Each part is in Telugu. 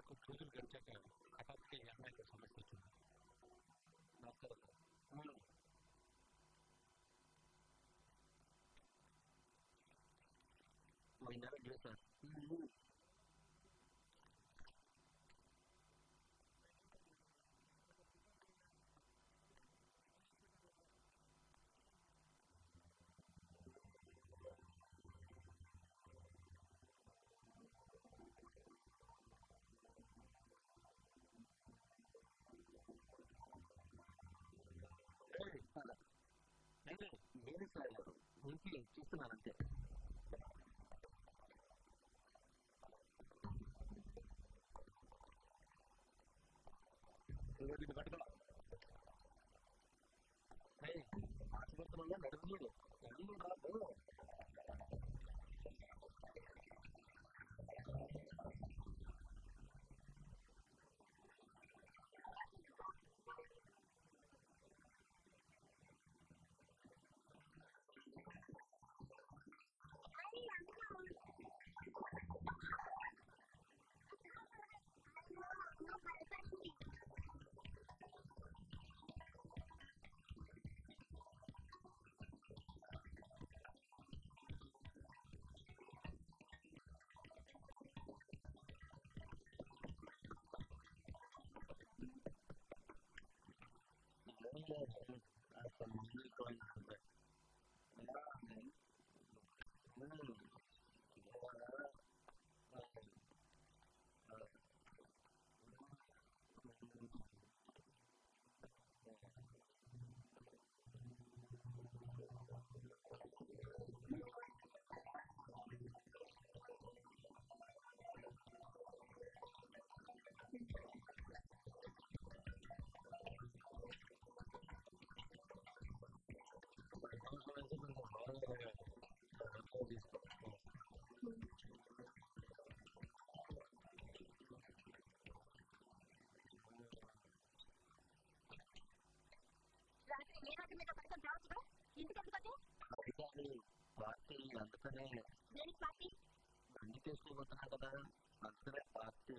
కొద్ది రోజులు గడిచాక హఠాత్తుగా ఈ అమ్మాయికి సమస్య వచ్చింది. డాక్టర్ పోయినారా లేదు సార్. నేను సార్ ఇంటి చూస్తున్నాను అంతే. ఇది పట్టుకో ఆసుపత్రుల్లో నడుపుడు ఎల్లు రాదు. పార్టీ అందుకనే బండి చేసుకోబోతున్నా కదా, అందుకనే పార్టీ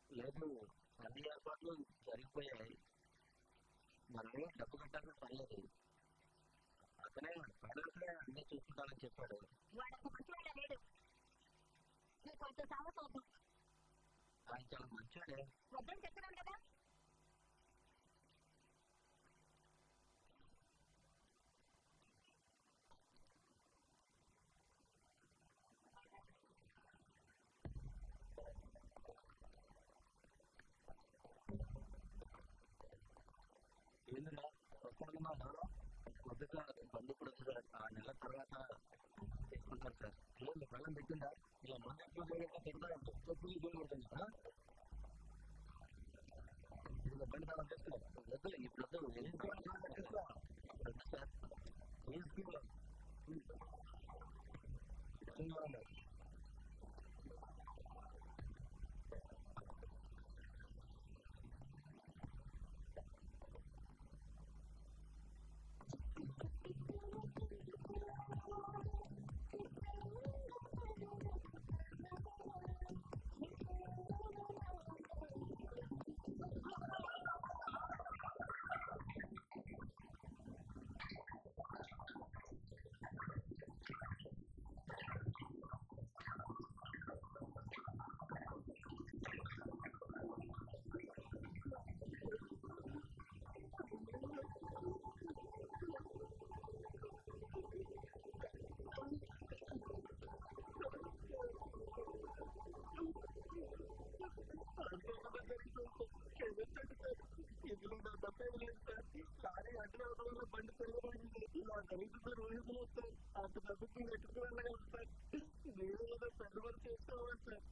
లేదు. అన్ని ఏర్పాట్లు జరిగిపోయాయి, మనమే డబ్బు కట్టాల్సిన పర్లేదు. అతనే ఫైనాన్స్గా అన్ని చూసుకుంటానని చెప్పాడు. ఆయన చాలా మంచోడే. ఏంటంటే వస్తానన్నా మొదట బంధు కూడా సార్ 6 నెలల తర్వాత తీసుకుంటారు సార్. లేదు బలం పెట్టిందా ఇలా మంది తింటారంటే పూజ పడుతుంది సార్. ఇది బండి బలం చేస్తున్నారు వద్దు ఇప్పుడు వద్దు సార్. ఏ స్కీమ్లో కానీ అడ్డు వల్ల బండి తిరగబడింది. కనీసం రోజులు వస్తాయి అంత డబ్బుకి ఎట్టుకు వెళ్ళగలరు సార్. నేను ఏదో పెద్ద వర్క్ చేసుకోవాలి సార్.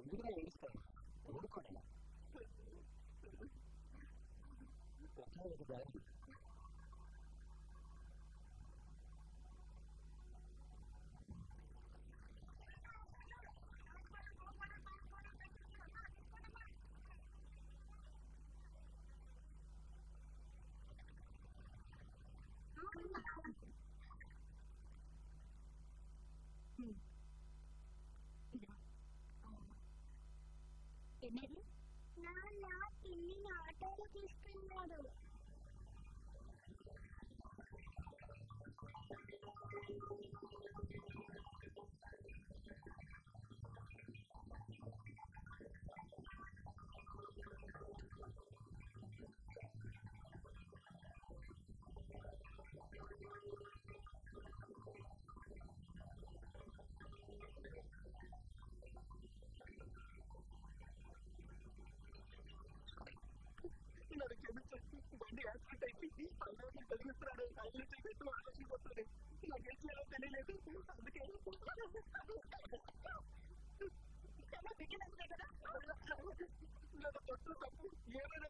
ఎందుకు ఏడుస్తాను ఊరుకోండి. ఒక దారి ఏంటి నాన్న పిన్ని ఆటోలో తీసుకెళ్ళాడు. నాకు క్షమించు, బండి యాక్సిడెంట్ అయిపోయింది. అలాగే కలిగిస్తున్నాడు, హైలైట్ అయిపోతూ ఆలోచిపోతుంది. నాకేం చేయాలో తెలియలేదు. అందుకే చాలా దిగినంతే కదా. నాకు తప్పు తప్పు ఏమైనా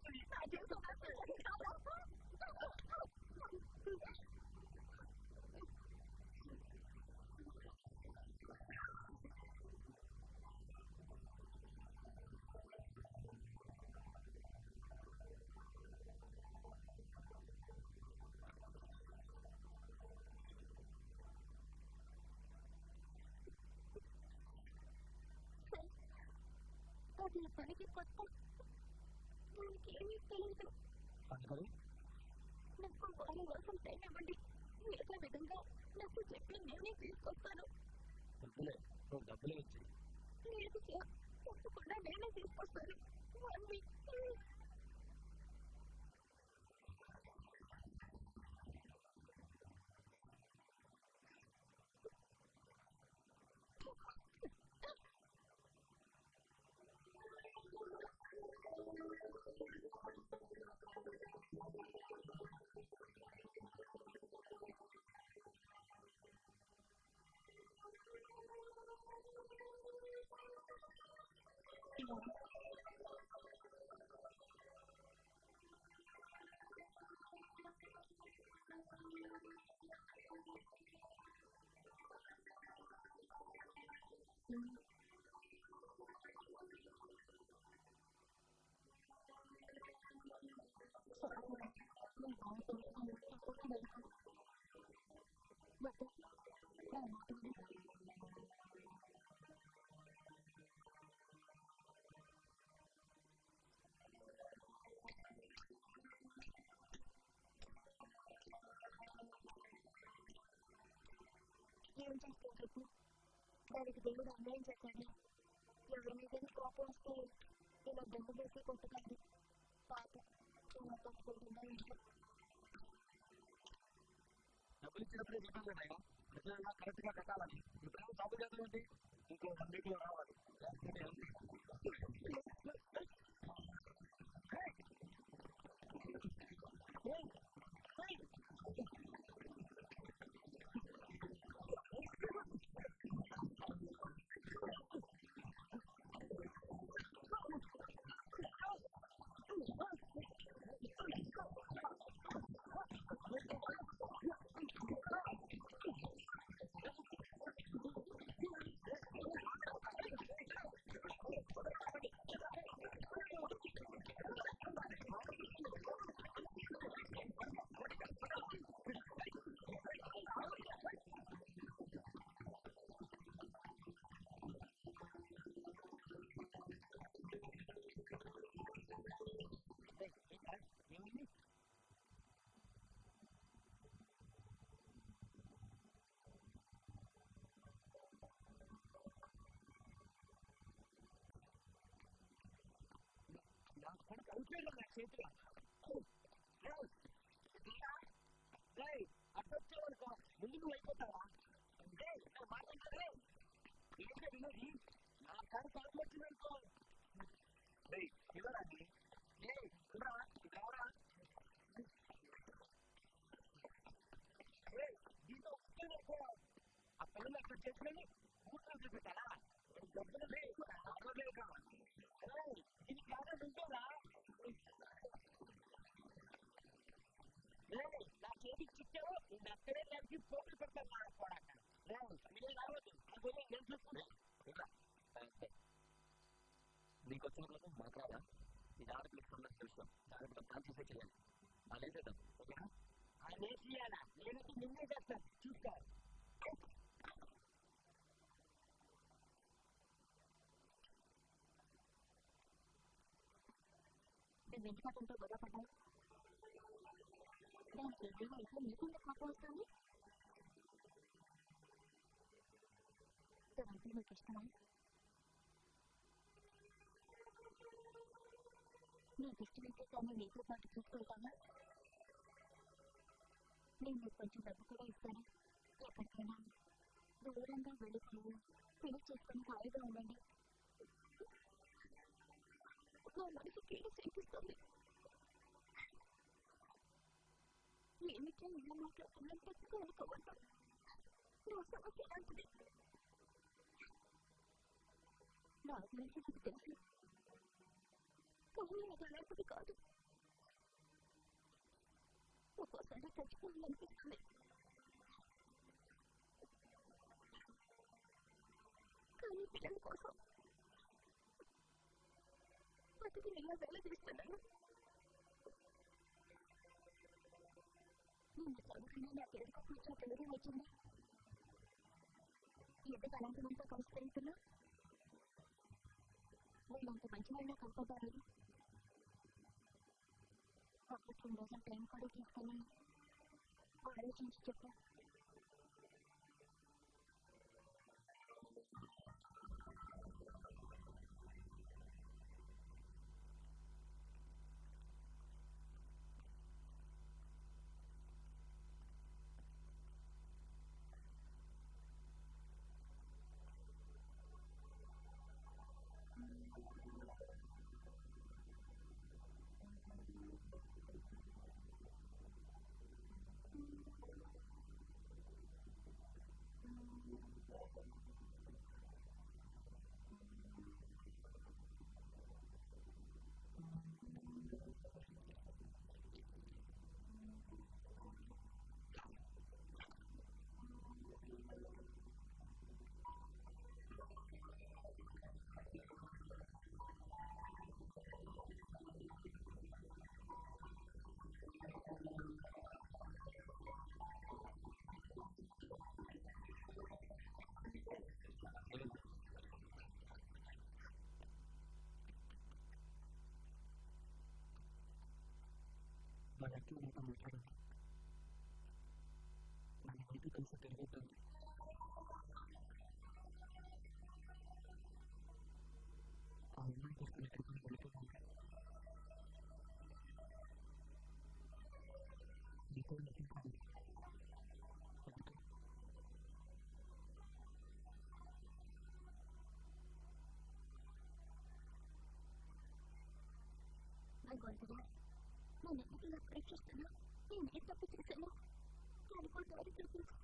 అది పనికి కొత్త, మనకేమీ తెలియదు. అందుకని నాకు వారం కోసం టైం ఇవ్వండి. మిగతా విధంగా నాకు చెప్పి నేనే తీసుకొస్తాను. డబ్బులే, నువ్వు డబ్బులే వచ్చి లేదు సార్, తప్పకుండా నేనే తీసుకొస్తాను. 1 week ఏం చేస్తావు చెప్పు? దానికి దేవుడు అన్యాయం చేశాడు. ఎవరి మీద కోపం వస్తే ఇలా దెబ్బ చేసి కొట్టుకండి. పాప ఇలా తప్పుకుంటుందా ఇంట్లో. డబ్బులు ఇచ్చినప్పుడే చెప్పాను కదా, ఎట్లా కరెక్ట్ గా కట్టాలని. ఇప్పుడేమో తప్పు చేద్దాం ఏంటి, ఇంకో 1 week లో రావాలి. అయిపోయింది నా చేతిలో. అట్టొచ్చావనుకో ముందు నువ్వు అయిపోతావా? అంటే నా మాట అంటే ఏంటో వినది. నా కారు కాపు వచ్చిందనుకో ఇవ్వరాది. ఇవ్వరా ఇవ్వరా దీంతో వచ్చేదనుకో ఆ పిల్లలు అక్కడ చేసుకుని కూతురు చూపెట్టాలా? డబ్బులు లేవు ఇది కాదా నుంచోరా? నా చేతికి చిచ్చావు, నేను అక్కడే కలిసి పోటీ పెడతాను ఆడుకోవడాక. నేను రావద్దు, అందుకని నేను చూసుకున్నాను. నీకు వచ్చిన మాట్లాడా ఇది ఆడపిల్లకి సంబంధించిన విషయం. జాగ్రత్తగా ప్లాన్ చేసే చేయాలి. అదేసేద్దాం ఓకేనా? అనేసియానా నేనైతే నిన్నే చేస్తాను చూసుకో. నేను వెంటకట్టంతో గొడవ పడ్డాను. దానికి ఎదురైతే నీకుండా కోపం వస్తుంది. తనంటే నీకు ఇష్టమా? నీకు ఇష్టమైతే కానీ నీతో పాటు చూసుకుంటానా? నేను నీకు కొంచెం డబ్బు కూడా ఇస్తాను. ఎక్కడికైనా దూరంగా వెళ్ళిపోయి పెళ్లి చేసుకొని హాయిగా ఉండండి. నా మనసు కీడు శంకిస్తుంది. ఏమిటో ఇలా మాట్లాడుతున్నాను పెద్దగా అనుకోవద్దు. నా సమస్య లాంటిది. నా గురించి నాకు తెలుసు. కానీ అది అలాంటిది కాదు. ఒక్కోసారి చచ్చిపోవాలనిపిస్తుంది. కానీ పిల్లల కోసం బతికి ఇలా వెళ్ళదీస్తున్నాను. నిన్ను చదువుకుని నాకు ఎందుకు కొంచెం తెలుగు వచ్చింది. ఎందుకు అలాంటివంతా కలిసి పెరుగుతున్నా? వీళ్ళంత మంచి వాళ్ళ కనపడ్డారు. ఒకటి 2 రోజుల టైం కూడా తీసుకుని ఆలోచించి చెప్పా. మన ఎట్లా ఇంకా మాట్లాడాలి. మన వైపు కలిసి తిరుగుతుంది. ఆ అమ్మాయి తీసుకుని ఎక్కడికి వెళ్ళిపోతుంది. నీతో నటించాలి. అందుకే భగవంతుడా, నేను ఎందుకు ఇలా పరీక్షిస్తున్నా? నేను ఏ తప్పు చేశాను? అనుకో దారి చూపించు.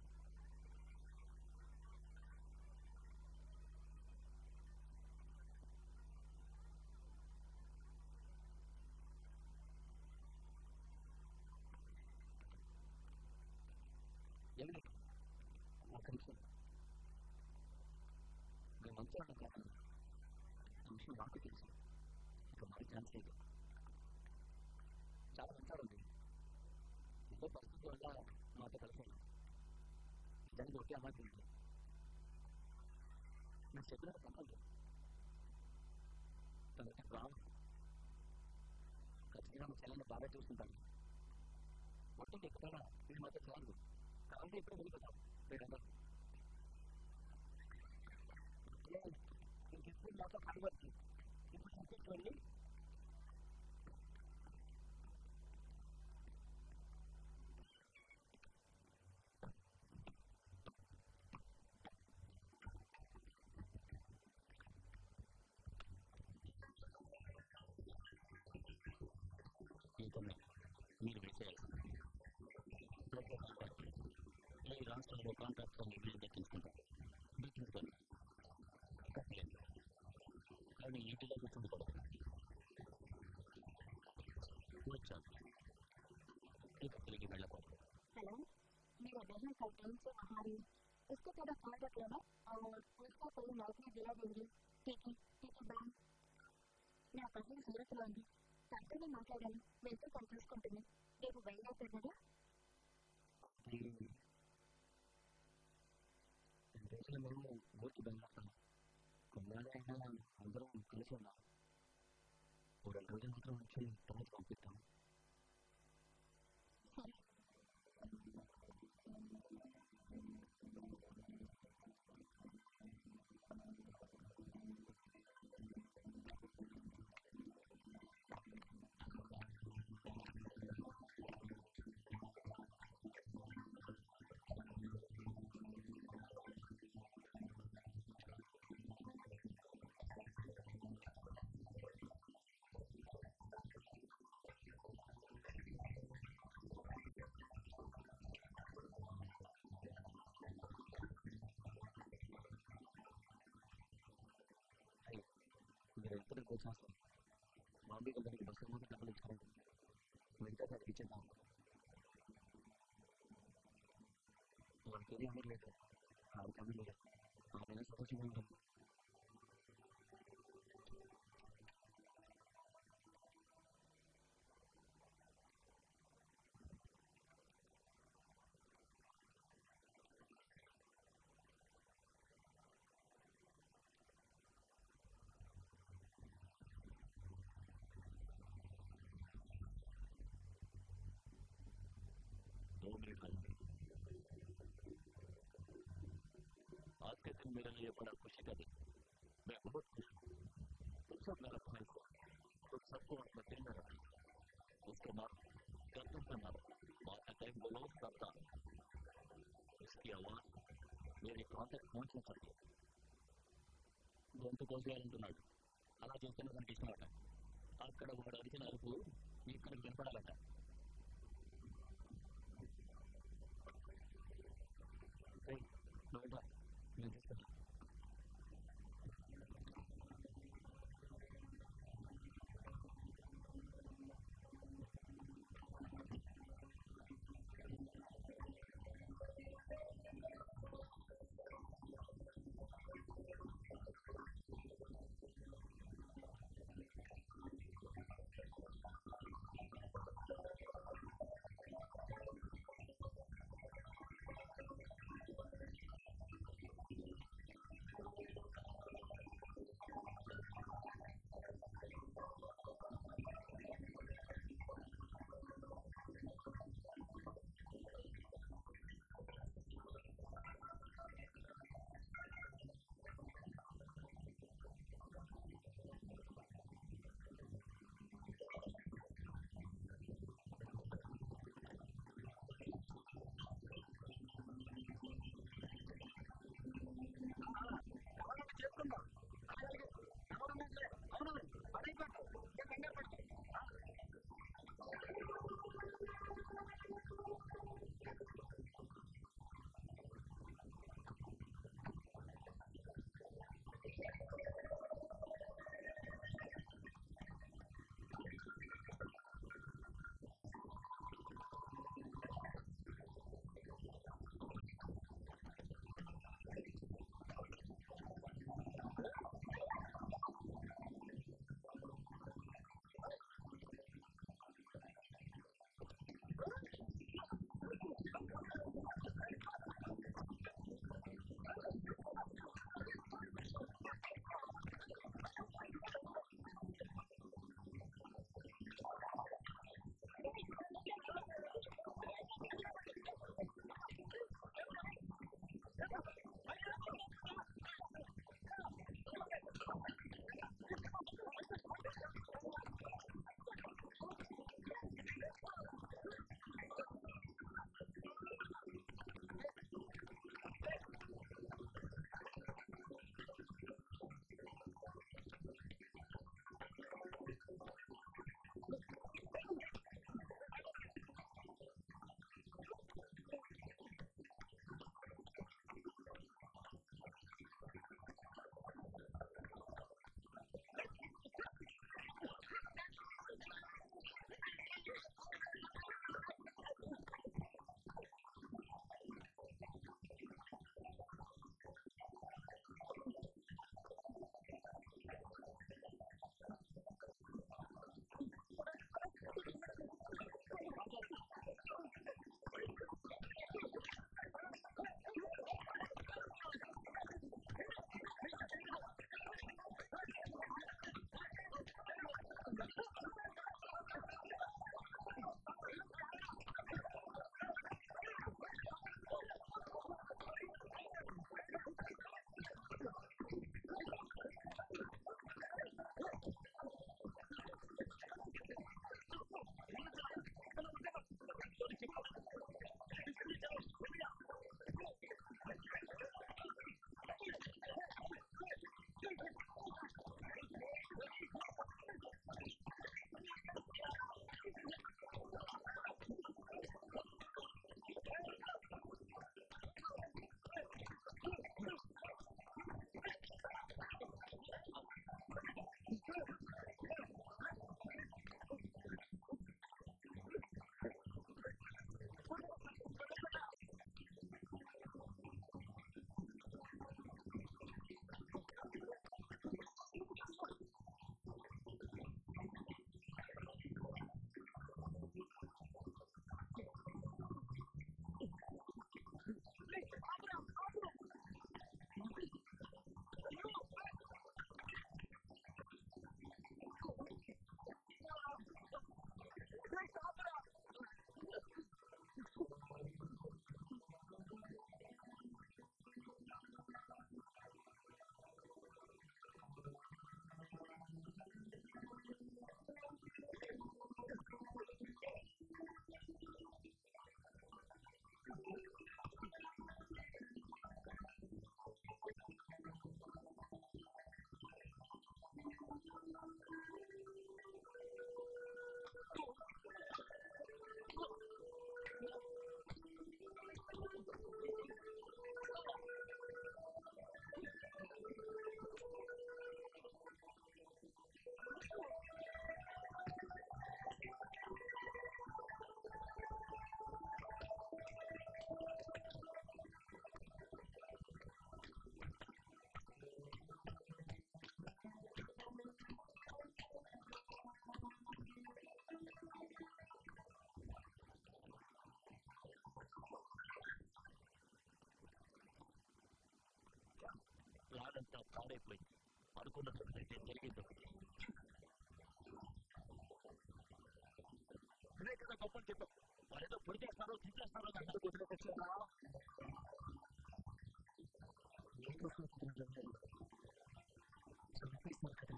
ఏమి ఒక నిమిషం నేను మంచి వాళ్ళ కాదు. ఆ విషయం నాకు తెలుసు. ఇక మరి ఛాన్స్ లేదు. చాలా మంచాడుంది. ఎంతో పరిస్థితి వల్ల మాతో కలిసాను. దానికి ఒకే అమ్మాయి ఉంది. నాకు చెప్పిన సంబంధం తనకి ప్రాణం. ఖచ్చితంగా మా చెల్లెని బాగా చూసుకుంటాను. మొత్తం ఎక్కడైనా ఇది మాతో చాలు. కావాలంటే ఇప్పుడే వెళ్ళిపోతాం. లేదంటే ఇంకెప్పుడు నాతో కనబడుతుంది. ఇప్పుడు ఇంటికి వెళ్ళి ఇంకొన్ని మీరు వేసేయాల్సింది ఈ రాష్ట్రంలో కాంట్రాక్ట్ ఇల్లు దక్కించుకుంటాం. దక్కించుకోండి కట్టలేదు. కానీ ఇంటిలో కూర్చుండకూడదు. వచ్చాను ఇక తిరిగి వెళ్ళకూడదు. हेलो, मेरा बहन का टाइम से बाहर है। उसको थोड़ा ख्याल रख लेना और उसको कोई नौकरी दिला देंगे. ठीक है बाय. నా కజిన్ సూరత్లో ఉంది. తనతోనే మాట్లాడాను. వెళ్తూ తను చూసుకుంటుంది. రేపు బయలుదేరుతారు కదా. ఈ 2 రోజులు మేము ఊరికి బయలుదేరుతాం. కొన్నాళ్ళు అయినా అందరం కలిసి ఉన్నాం. ఓ 2 రోజులు మాత్రం వచ్చి తర్వాత పంపిస్తాం. సరే. అయ్యి మీరు ఇద్దరికి వచ్చేస్తాం. బాంబే వెళ్ళడానికి బస్సు మాత్రం డబ్బులు ఇచ్చుకోండి. మిగతా అది ఇచ్చేద్దాం. వాళ్ళకి ఏది అమరు లేదు. ఆవిడ అమరు లేదు. ఆమె సంతోషంగా ఉంటుంది. दो मिनट लगेंगे. आज के दिन मेरे लिए बड़ा खुशी का दिन. मैं बहुत खुश हूँ. तुम सब मेरा भाई हो. तुम सबको अपने दिल में रखो. उसके बाद गर्दन पे मारो. माथा टाइम बोलो करता. इसकी आवाज मेरे कान तक पहुंचना चाहिए. గొంతు కోసేయాలంటున్నాడు. అలా చూస్తేనే తనకి ఇష్టమట. అక్కడ ఒకడు అరిచిన అరుపు ఇక్కడికి వినపడాలట. నువ్వు నేను తీసుకెళ్ళి ప్లాన్ అంతా పాడైపోయింది. అనుకున్నట్లయితే జరిగింది ఒకటి. అదే కదా గొప్పని చెప్పాం. వాళ్ళేదో పొడి చేస్తారో తింటేస్తారో అందరూ కుదిరేకొచ్చారా చంపేస్తారు కదా.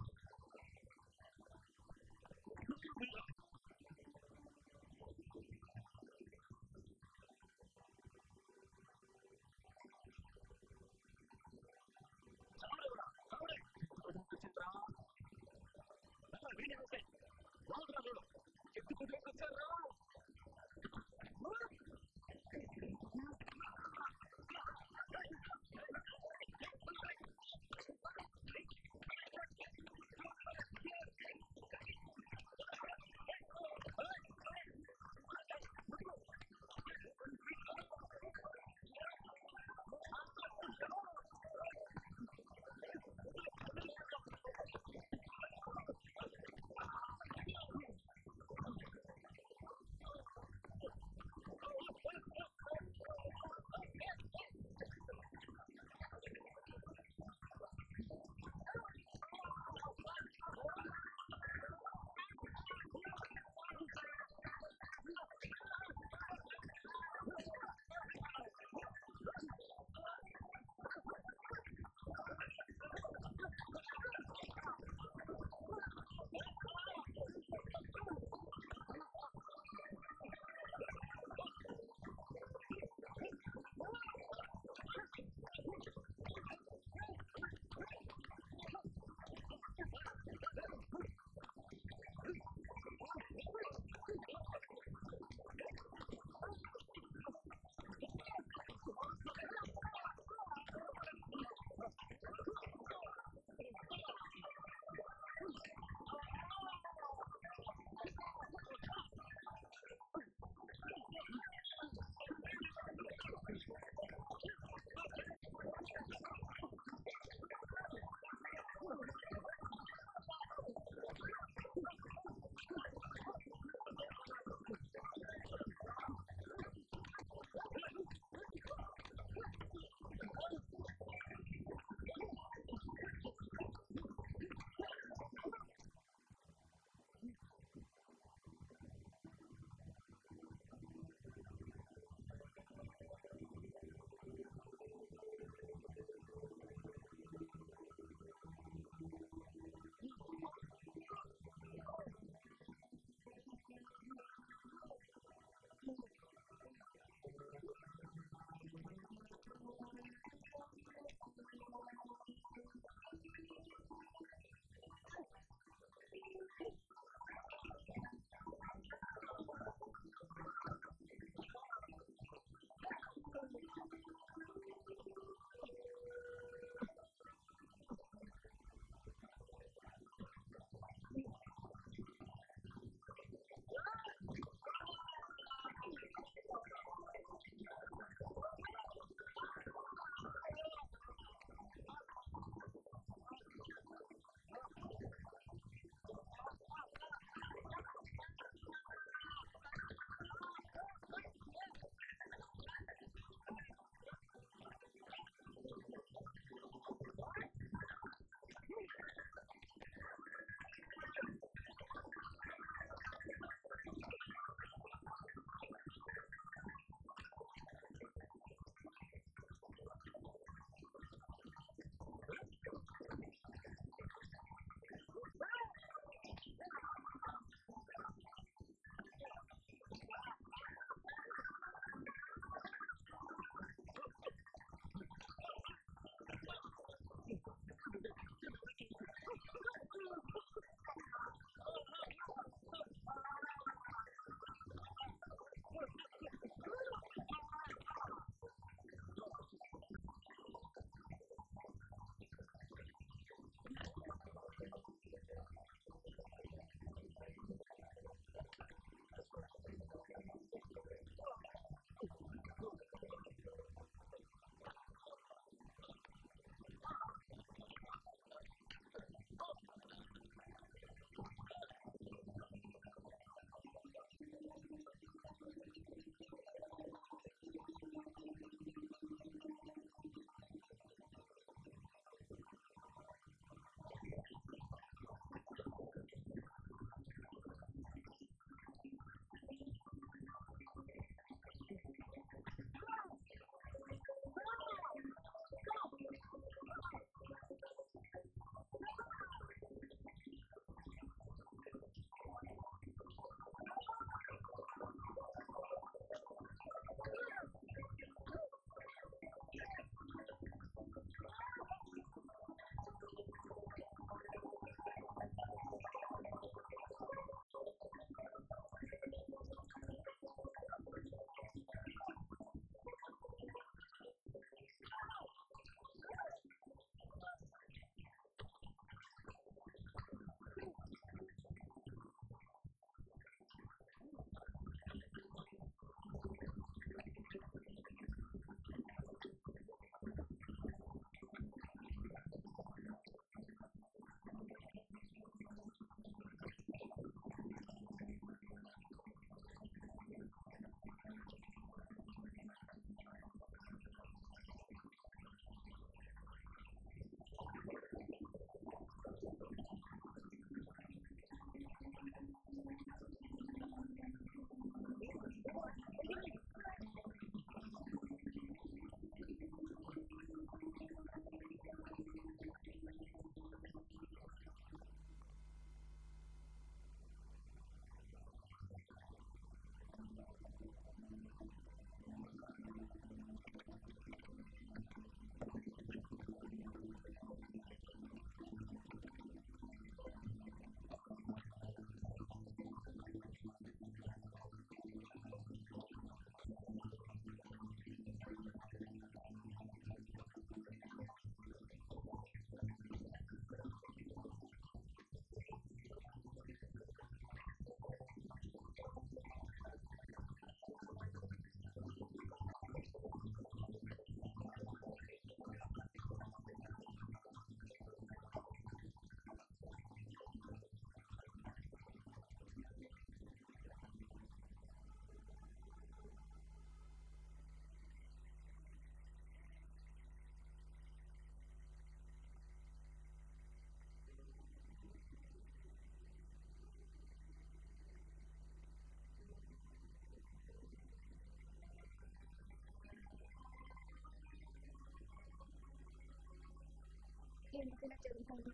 ఎందుకు ఇలా జరుగుతుంది?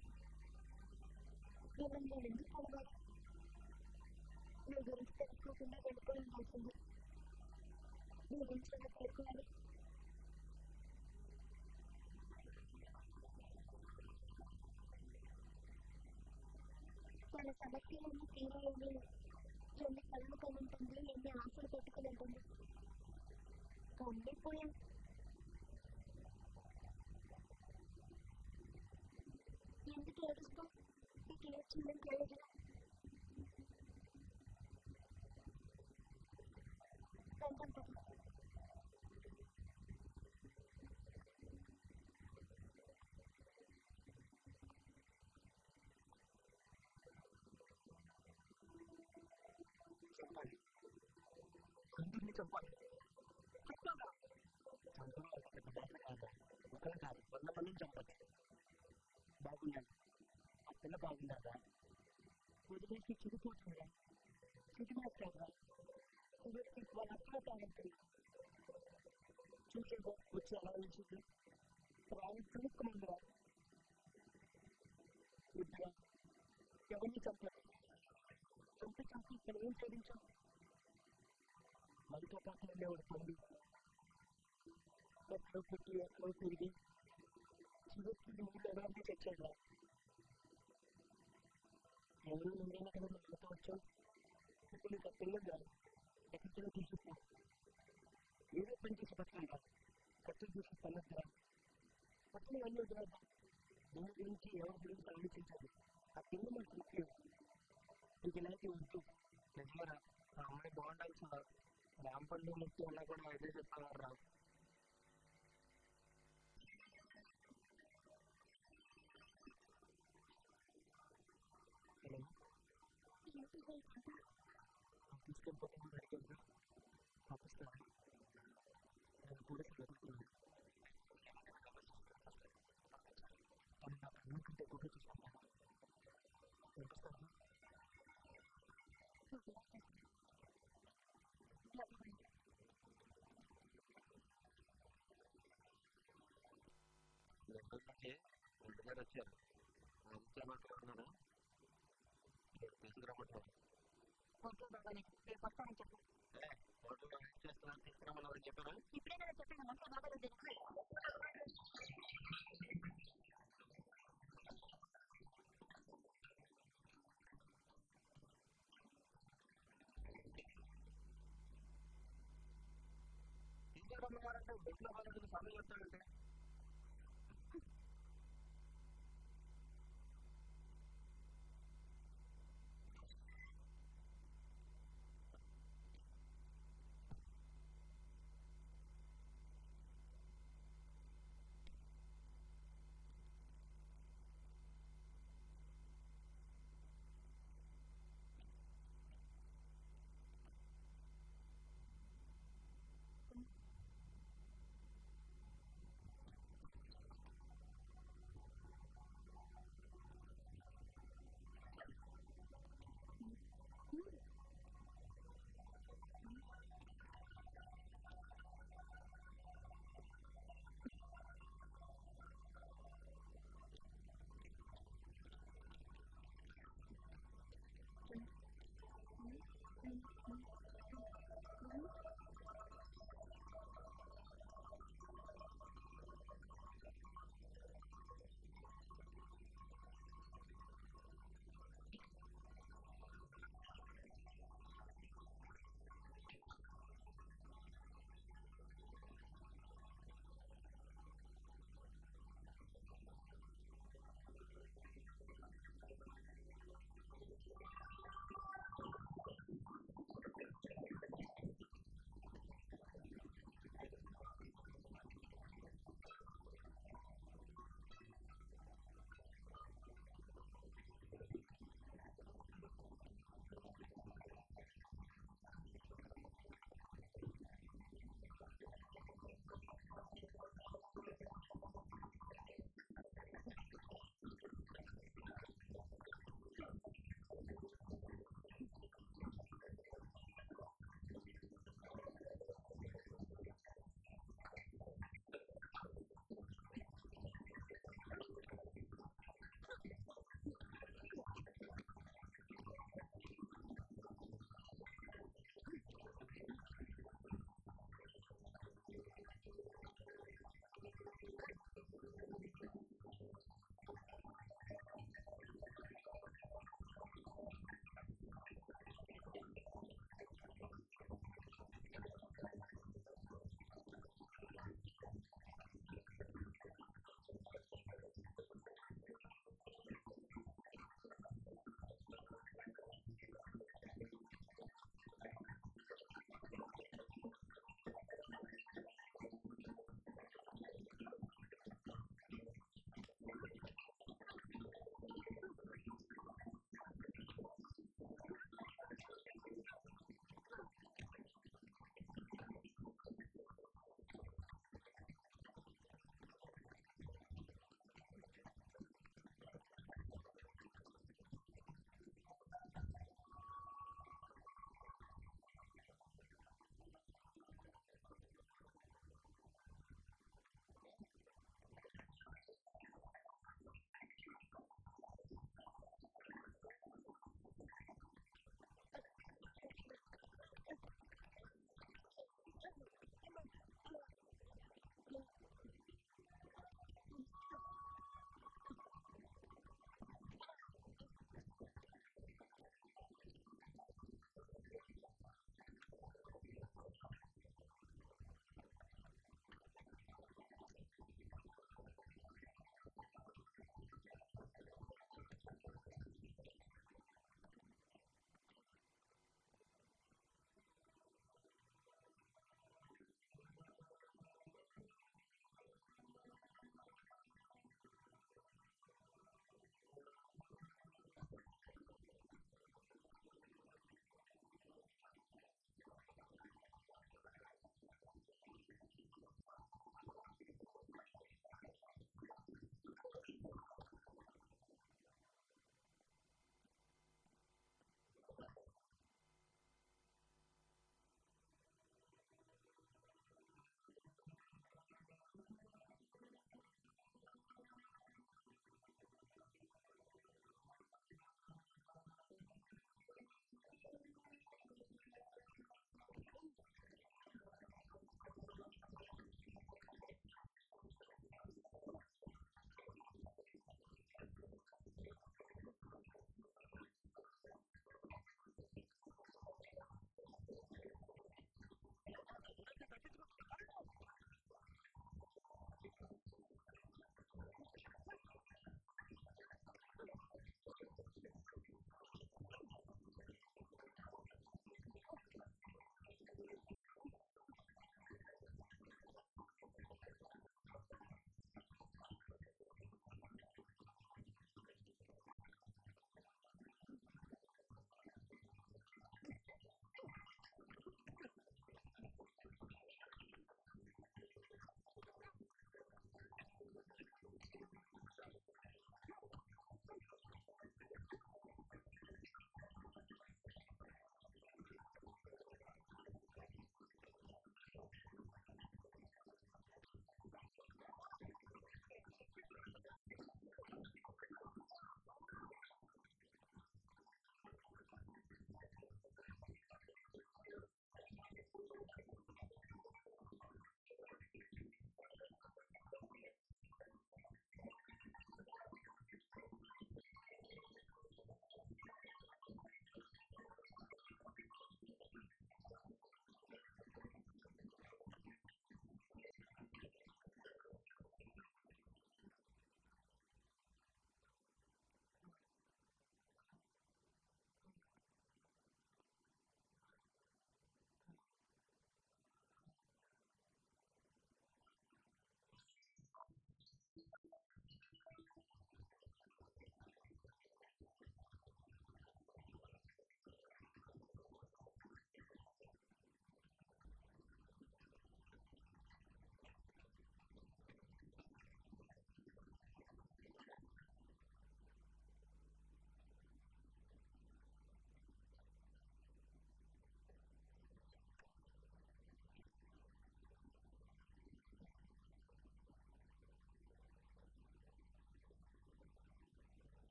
మిమ్మల్ని నేను ఎందుకు కలవాలి? మీ గురించి తెలుసుకోకుండా వెళ్ళిపోయి ఉండాల్సింది. మీ గురించి ఎలా తెలుసుకోవాలి? మన సమస్యలన్నీ తీరాలని ఎన్ని కళ్ళు కలుంటుంది, ఎన్ని ఆశలు పెట్టుకుని ఉంటుంది. కమ్మిపోయాం. ఎందుకు ఏడుస్తాం? నీకు ఏడ్చిందని ప్రయోజనం? వెళ్దాం కదా. చెప్పాలి, అందరినీ చెప్పాలి. చెప్తాగా చంపడం ఒక పెద్ద బాధ కాదు. ఒకరు కాదు, 100 మందిని చంపచ్చు. బాగున్నాను, ఆ పిల్ల బాగున్నారా? వదిలేసి చెడిపోతుందా? చెడిపోతారా? వాళ్ళ అక్కడ తాగుతుంది. చూసేవో వచ్చి అలా ఉంచింది. రాని చూసుకుమందిరా. ఇద్దరా ఎవరిని చంపారు? చంపి ఇక్కడ ఏం చేయించాం? మనతో పాటు వెళ్ళేవాడు పండు. ఎక్కడో పుట్టి ఎక్కడో తిరిగి చివరికి ఊళ్ళో ఎలాంటి తెచ్చాడు. ఎవరు నువ్వైనా కదా మనతో వచ్చావు. ఇప్పుడు నీకు ఆ పిల్లలు కాదు, ఎక్కడికైనా తీసుకుపో. ఏదో పని చేసి బతకండి. ఖర్చు చూసి పన్నద్దురా. పక్కన అన్నీ వదిలేద్దా. ఎవరి గురించి ఆలోచించాలి. ఆ పిల్ల మనకు ముఖ్యం. నీకు ఇలాంటి వద్దు. నిజమరా, ఆ అమ్మాయి బాగుండాల్సిన రాంపండు ముక్తి ఉన్నా కూడా అదే చెప్పాలి రా. హలో, తీసుకెళ్ళిపోతే అడిగాను. పంపిస్తాను. నేను కూడా చదువుతున్నాను. తను నా కన్నా కంటే కూడా చూసుకుంటాను. పంపిస్తాను. లండన్ నుంచి ఒంటి గారు వచ్చారు. ఆదిత్య మాట్లాడుతున్నారా? తీసుకురమ్మంటారు. ఓకే బాబాయ్, రేపు వస్తానని చెప్పు. హోటల్లో ఏం చేస్తున్నా తీసుకురమ్మని చెప్పారా? ఇప్పుడే కదా చెప్పాను, వంట బాబాయ్. తీసుకురమ్మన్నారంటే బెడ్లో వాళ్ళకి సమయం చెప్తాడంటే